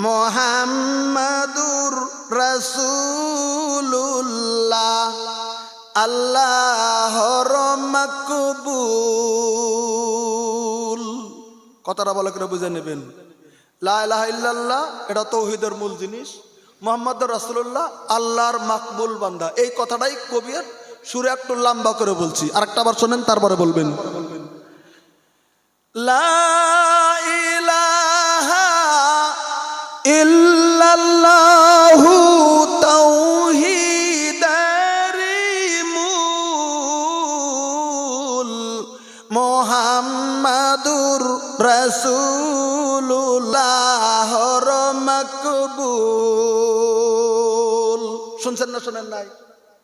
মুহাম্মাদুর রাসূলুল্লাহ আল্লাহর মাকবুল। কথাটা ভালো করে বুঝে নেবেন। লা ইলাহা ইল্লাল্লাহ এটা তাওহীদের মূল জিনিস, মুহাম্মাদুর রাসূলুল্লাহ আল্লাহর মাকবুল বান্দা। এই কথাটাই কবির সুরে একটু লম্বা করে বলছি, আরেকটা বার শোনেন তারপরে বলবেন। লা ইলাহা ইল্লাল্লাহু তাওহীদের মূল, মুহাম্মাদুর রাসূলুল্লাহর মাকবুল। শুনছেন না শোনেন নাই?